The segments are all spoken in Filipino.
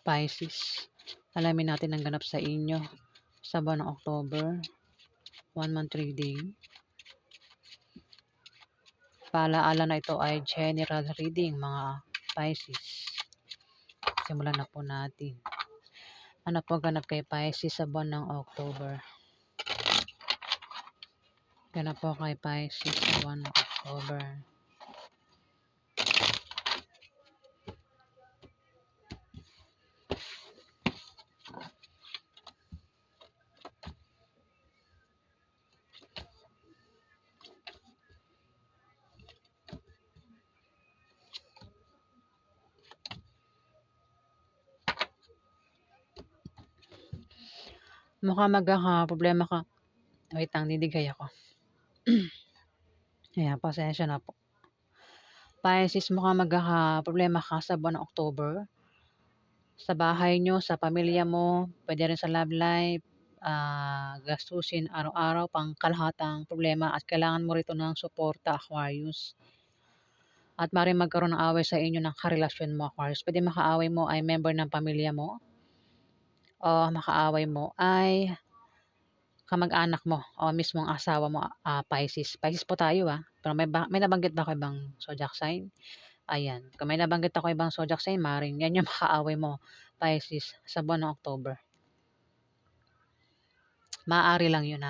Pisces. Alamin natin ang ganap sa inyo sa buwan ng October. 1 month reading. Paalaala na ito ay general reading, mga Pisces. Simulan na po natin. Ano po ganap kay Pisces sa buwan ng October? Ganap po kay Pisces sa buwan ng October. Mukhang magkaka-problema ka. Wait lang, didigay ako. Ayan, pasensya na po. Pisces, mukhang magkaka-problema ka sa buwan ng October. Sa bahay nyo, sa pamilya mo, pwede rin sa love life, gastusin araw-araw pang kalahatang problema at kailangan mo rito ng suporta, Aquarius. At maaaring magkaroon ng away sa inyo ng karelasyon mo, Aquarius. Pwede makaaway mo ay member ng pamilya mo o makaaway mo ay kamag-anak mo o mismong asawa mo, Pisces. Pisces po tayo pero may nabanggit ba ako ibang zodiac sign? Ayan, kung may nabanggit ako ibang zodiac sign, maaaring yan yung makaaway mo, Pisces, sa buwan ng October. Maaari lang yun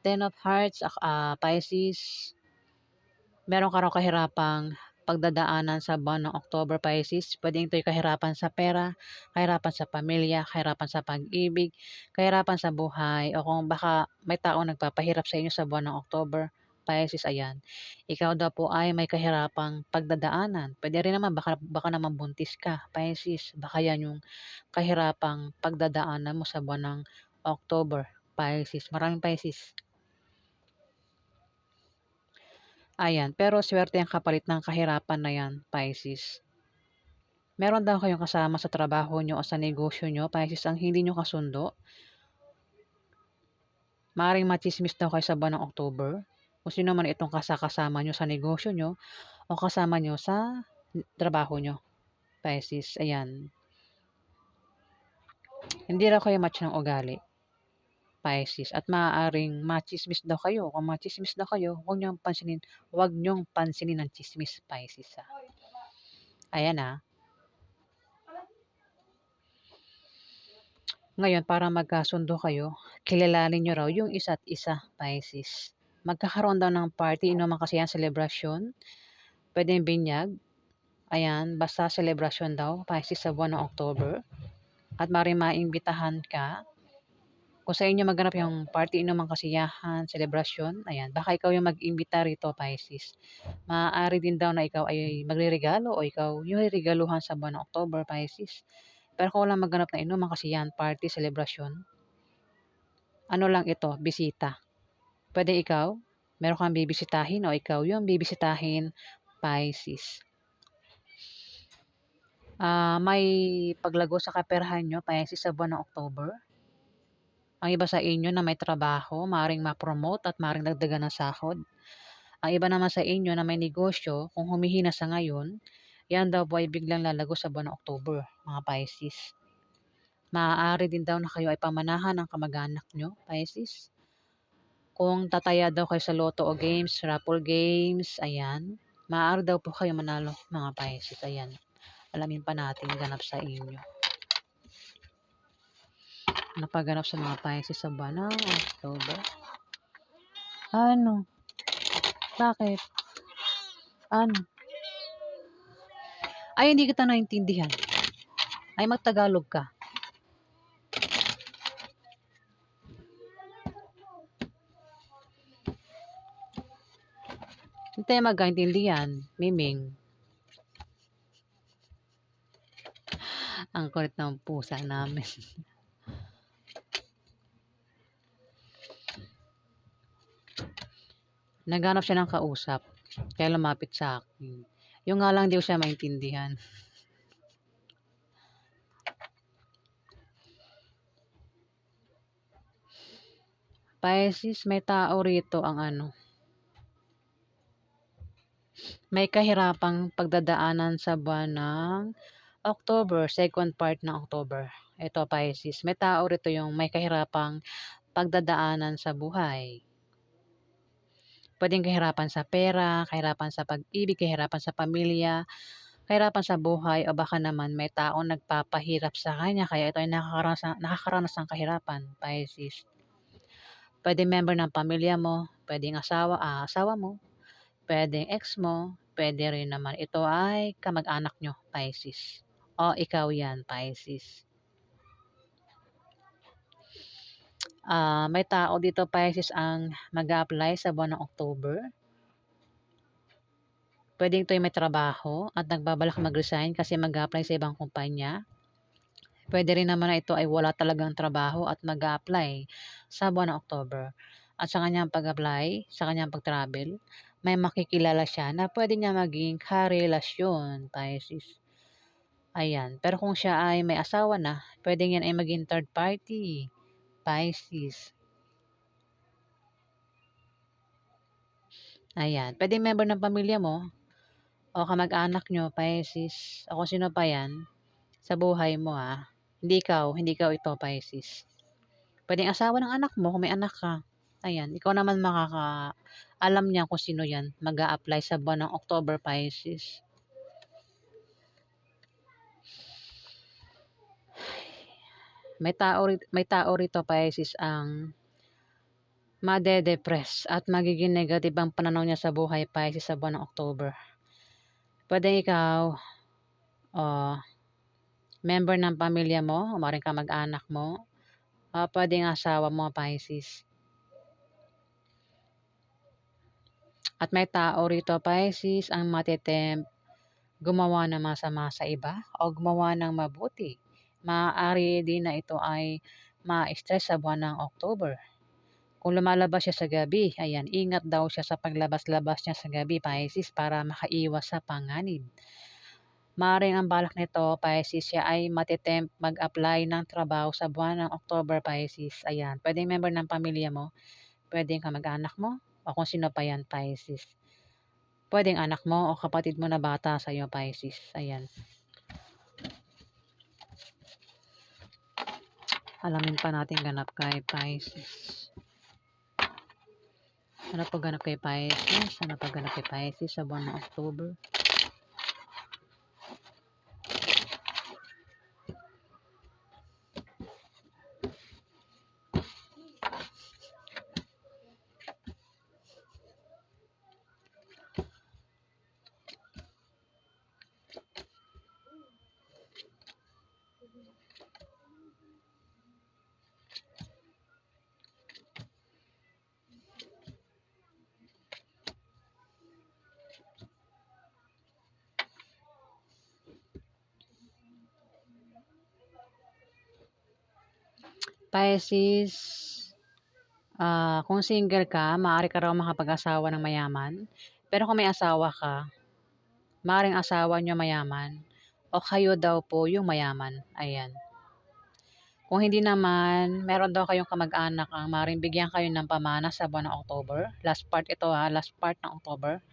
Ten of Hearts, Pisces. Meron ka raw kahirapang pagdadaanan sa buwan ng October, Pisces. Pwedeng ito'y kahirapan sa pera, kahirapan sa pamilya, kahirapan sa pag-ibig, kahirapan sa buhay, o kung baka may taong nagpapahirap sa inyo sa buwan ng October, Pisces, ayan. Ikaw daw po ay may kahirapang pagdadaanan. Pwede rin naman, baka naman buntis ka, Pisces. Baka yan yung kahirapang pagdadaanan mo sa buwan ng October, Pisces. Maraming Pisces. Ayan, pero swerte ang kapalit ng kahirapan na yan, Pisces. Meron daw kayong kasama sa trabaho nyo o sa negosyo nyo, Pisces, ang hindi nyo kasundo. Maaring machismis daw kayo sa buwan ng October. Kung sino man itong kasama nyo sa negosyo nyo o kasama nyo sa trabaho nyo, Pisces. Ayan. Hindi raw kayo match ng ugali, Pisces. At maaaring machismis daw kayo. Kung machismis daw kayo, huwag nyong pansinin ang chismis, Pisces. Ayan Ngayon, para magkasundo kayo, kilalanin nyo raw yung isa't isa, Pisces. Magkakaroon daw ng party, inuman kasi yan, selebrasyon. Pwedeng binyag. Ayan, basta selebrasyon daw, Pisces, sa buwan ng October. At maaaring maimbitahan ka. Kung sa inyo maganap yung party, inuman kasiyahan, selebrasyon, ayan, baka ikaw yung mag-imbita rito, Pisces. Maaari din daw na ikaw ay magre-regalo o ikaw yung regaluhan sa buwan ng October, Pisces. Pero kung walang maganap na inuman kasiyahan, party, selebrasyon, ano lang ito, bisita. Pwede ikaw, meron kang bibisitahin o ikaw yung bibisitahin, Pisces. May paglago sa kaperahan nyo, Pisces, sa buwan ng October. Ang iba sa inyo na may trabaho, maaaring ma-promote at maaaring dagdagan ng sahod. Ang iba naman sa inyo na may negosyo, kung humihina sa ngayon, yan daw po ay biglang lalago sa buwan ng October, mga Pisces. Maaari din daw na kayo ay pamanahan ng kamag-anak nyo, Pisces. Kung tataya daw kayo sa loto o games, raffle games, ayan. Maaari daw po kayo manalo, mga Pisces. Ayan. Alamin pa natin ganap sa inyo. Napaganap sa mga Pisces sa buwan ng October. Ano? Bakit? Ano? Ay, hindi kita naintindihan. Ay, magtagalog ka. Hindi tayo magkaintindihan, Miming. Ang kulit ng pusa namin. Naghanap siya ng kausap. Kaya lumapit sa akin. Yung nga lang di ko siya maintindihan. Pisces, may tao rito ang may kahirapang pagdadaanan sa buwan ng October, second part ng October. Ito Pisces, may tao rito yung may kahirapang pagdadaanan sa buhay. Puwedeng kahirapan sa pera, kahirapan sa pag-ibig, kahirapan sa pamilya, kahirapan sa buhay o baka naman may taong nagpapahirap sa kanya kaya ito ay nakakaranas ng kahirapan, Pisces. Puwedeng member ng pamilya mo, puwedeng asawa mo, puwedeng ex mo, puwede rin naman ito ay kamag-anak niyo, Pisces. O ikaw 'yan, Pisces. May tao dito, Pisces, ang mag-a-apply sa buwan ng October. Puwedeng ito'y may trabaho at nagbabalak mag-resign kasi mag-a-apply sa ibang kumpanya. Puwede rin naman na ito ay wala talagang trabaho at mag-a-apply sa buwan ng October. At sa kanyang pag-apply, sa kanyang pag-travel, may makikilala siya na puwede niya maging karelasyon, Pisces. Ayan, pero kung siya ay may asawa na, puwedeng 'yan ay maging third party, Pisces. Ayan, puwedeng member ng pamilya mo o kamag-anak niyo, Pisces, o kung sino pa 'yan sa buhay mo, Hindi ikaw ito, Pisces. Puwedeng asawa ng anak mo kung may anak ka. Ayan, ikaw naman makakaalam niyan kung sino 'yan mag-a-apply sa buwan ng October, Pisces. May tao rito, Pisces, ang made-depress at magiging negative ang pananaw niya sa buhay, Pisces, sa buwan ng October. Puwedeng ikaw o member ng pamilya mo o maaaring kamag-anak mo o puwedeng asawa mo, Pisces. At may tao rito, Pisces, ang gumawa ng masama sa iba o gumawa ng mabuti. Maaari din na ito ay ma-stress sa buwan ng October. Kung lumalabas siya sa gabi, ayan, ingat daw siya sa paglabas-labas niya sa gabi, Pisces, para makaiwas sa panganib. Maaaring ang balak nito, Pisces, siya ay mag-apply ng trabaho sa buwan ng October, Pisces. Ayan, puwedeng member ng pamilya mo, puwedeng kamag-anak mo, o kung sino pa 'yan, Pisces. Puwedeng anak mo o kapatid mo na bata sa'yo, Pisces. Ayan. Alamin pa natin ganap kay Pisces. Ano pa ganap kay Pisces? Ano pa ganap kay Pisces sa buwan ng October? Pisces, kung single ka, maaari ka raw makapag-asawa ng mayaman. Pero kung may asawa ka, maaaring asawa niyo mayaman o kayo daw po yung mayaman. Ayan. Kung hindi naman, meron daw kayong kamag-anak ang maaaring bigyan kayo ng pamana sa buwan ng October. Last part ito, last part ng October.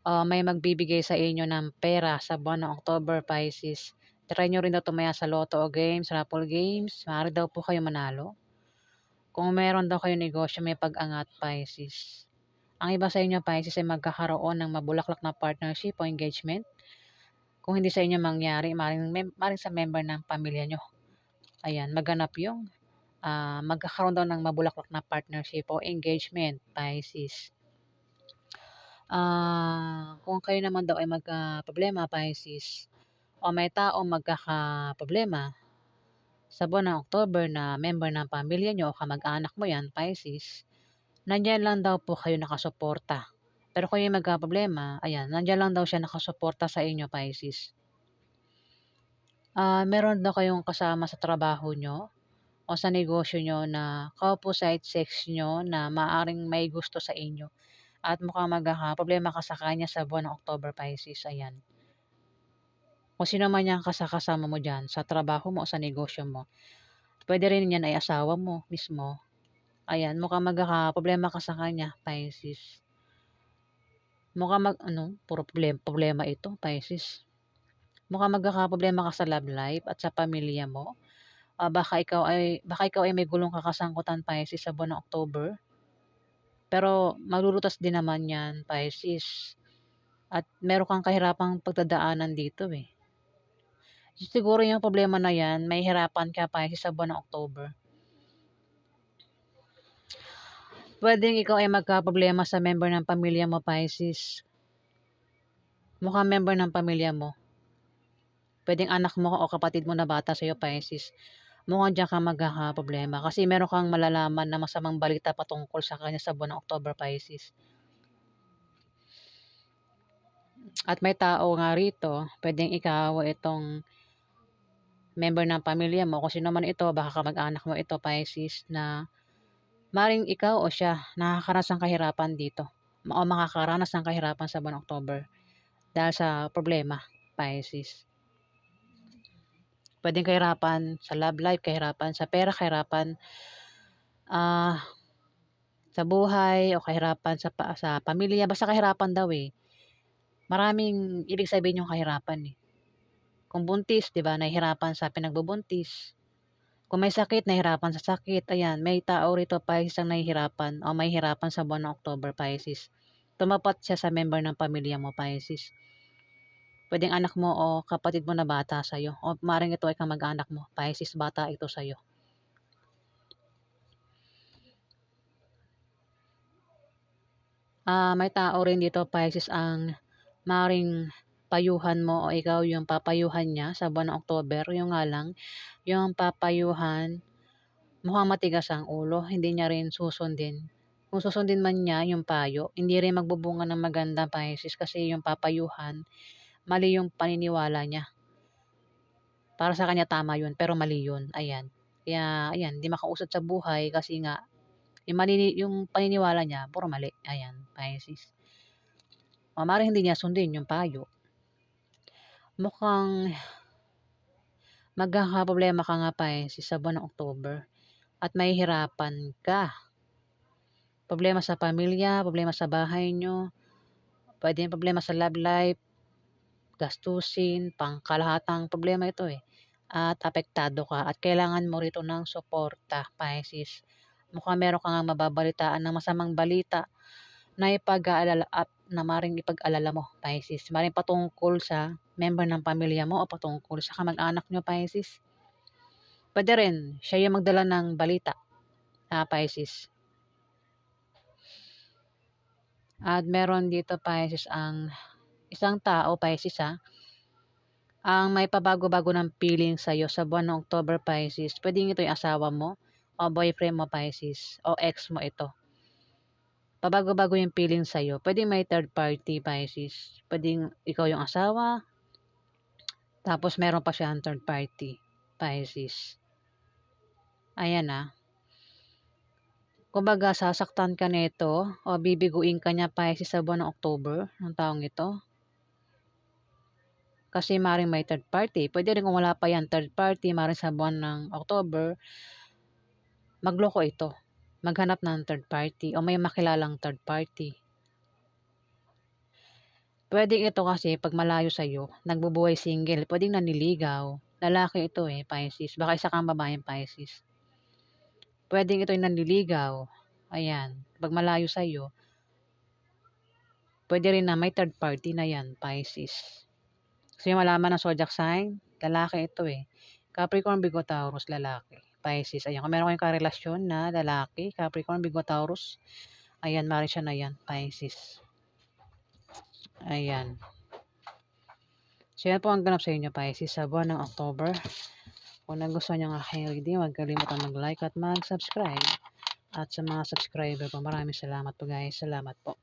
May magbibigay sa inyo ng pera sa buwan ng October, Pisces. Try nyo rin daw tumaya sa Lotto o games, raffle games. Maaari daw po kayo manalo. Kung meron daw kayong negosyo, may pag-angat, Pisces. Ang iba sa inyo, Pisces, ay magkakaroon ng mabulaklak na partnership o engagement. Kung hindi sa inyo mangyari, maring sa member ng pamilya nyo. Ayan, maganap yung magkakaroon daw ng mabulaklak na partnership o engagement, Pisces. Kung kayo naman daw ay magka-problema, Pisces, o may taong magkakaproblema sa buwan ng October na member ng pamilya nyo o kamag-anak mo yan, Pisces, nandiyan lang daw po kayo nakasuporta. Pero kung yung magka-problema, ayan, nandiyan lang daw siya nakasuporta sa inyo, Pisces. Meron daw kayong kasama sa trabaho nyo o sa negosyo nyo na ka-opposite sex nyo na maaring may gusto sa inyo at mukhang magkakaproblema ka sa kanya sa buwan ng October, Pisces. Ayan. Kung sino man yang kasama mo dyan sa trabaho mo o sa negosyo mo. Pwede rin yan ay asawa mo mismo. Ayan, mukhang magkakaproblema ka sa kanya, Pisces. Mukhang puro problema ito, Pisces. Mukhang magkakaproblema ka sa love life at sa pamilya mo. Baka ikaw ay may gulong kakasangkutan, Pisces, sa buwan ng October. Pero malulutas din naman 'yan, Pisces. At meron kang kahirapang pagdadaanan dito eh. Siguro yung problema na 'yan, mahihirapan ka, Pisces, sa buwan ng October. Puwedeng ikaw ay magkaproblema sa member ng pamilya mo, Pisces. Mukhang member ng pamilya mo. Puwedeng anak mo o kapatid mo na bata sa'yo, Pisces. Mukhang diyan ka magkakaproblema kasi meron kang malalaman na masamang balita patungkol sa kanya sa buwan ng October, Pisces. At may tao nga rito, puwedeng ikaw itong member ng pamilya mo, kung sino man ito, baka kamag-anak mo ito, Pisces, na maaaring ikaw o siya nakakaranas ng kahirapan dito o makakaranas ng kahirapan sa buwan ng October dahil sa problema, Pisces. Puwedeng kahirapan sa love life, kahirapan sa pera, kahirapan ah, sa buhay o kahirapan sa pamilya, basta kahirapan daw eh. Maraming ibig sabihin yung kahirapan eh. Kung buntis, 'di ba, nahihirapan sa pinagbubuntis. Kung may sakit, nahihirapan sa sakit. Ayan, may tao rito, Pisces, ang nahihirapan o mahihirapan sa buwan ng October, Pisces. Tumapat siya sa member ng pamilya mo, Pisces. Puwedeng anak mo o kapatid mo na bata sa'yo o maaaring ito ay kamag-anak mo, Pisces, bata ito sa'yo. May tao rin dito, Pisces, ang maaaring payuhan mo o ikaw yung papayuhan niya sa buwan ng October. Yung nga lang, yung papayuhan, mukhang matigas ang ulo, hindi niya rin susundin. Kung susundin man niya yung payo, hindi rin magbubunga ng maganda, Pisces, kasi yung papayuhan, mali yung paniniwala niya. Para sa kanya tama yun, pero mali yun. Ayan. Kaya, ayan, hindi makausad sa buhay kasi nga, yung paniniwala niya, puro mali. Ayan, Pisces. Maaaring hindi niya sundin yung payo. Mukhang magkakaproblema ka nga, Pisces, sa buwan ng October at mahihirapan ka. Problema sa pamilya, problema sa bahay nyo, puwedeng problema sa love life, gastusin, pangkalahatang problema ito eh. At apektado ka at kailangan mo rito ng suporta, Pisces. Mukhang meron ka ngang mababalitaan ng masamang balita na ipag-aalala at na maaaring ipag-alala mo, Pisces. Maaaring patungkol sa member ng pamilya mo o patungkol sa kamag-anak nyo, Pisces. Puwede rin siya yung magdala ng balita, Pisces. At meron dito, Pisces, ang isang tao, Pisces, ang may pabago-bago ng feeling sa'yo sa buwan ng October, Pisces. Puwedeng ito yung asawa mo o boyfriend mo, Pisces, o ex mo ito. Pabago-bago yung feeling sa'yo. Puwedeng may third party, Pisces. Puwedeng ikaw yung asawa, tapos meron pa siyang third party, Pisces. Ayan kumbaga sasaktan ka nito o bibiguin ka niya, Pisces, sa buwan ng October ng taong ito. Kasi maaaring may third party. Puwede rin kung wala pa yan third party, maaaring sa buwan ng October, magloko ito. Maghanap ng third party o may makilalang third party. Puwedeng ito kasi 'pag malayo sa'yo, nagbubuhay single, puwedeng nanliligaw. Lalaki ito eh, Pisces. Baka isa kang babaeng Pisces. Puwedeng ito'y nanliligaw. Ayan, 'pag malayo sa'yo, puwede rin na may third party na 'yan, Pisces. Gusto niyo malaman ang zodiac sign? Lalaki ito eh. Capricorn, Virgo, Taurus, lalaki. Pisces, ayan. Kung meron kayong karelasyon na lalaki, Capricorn, Virgo, Taurus, ayan, maaaring siya na 'yan, Pisces. Ayan. So, yan po ang ganap sa inyo, Pisces, sa buwan ng October. Kung nagustuhan niyo ang aking reading, huwag kalimutan mag-like at mag-subscribe. At sa mga subscriber ko, maraming salamat po, guys. Salamat po.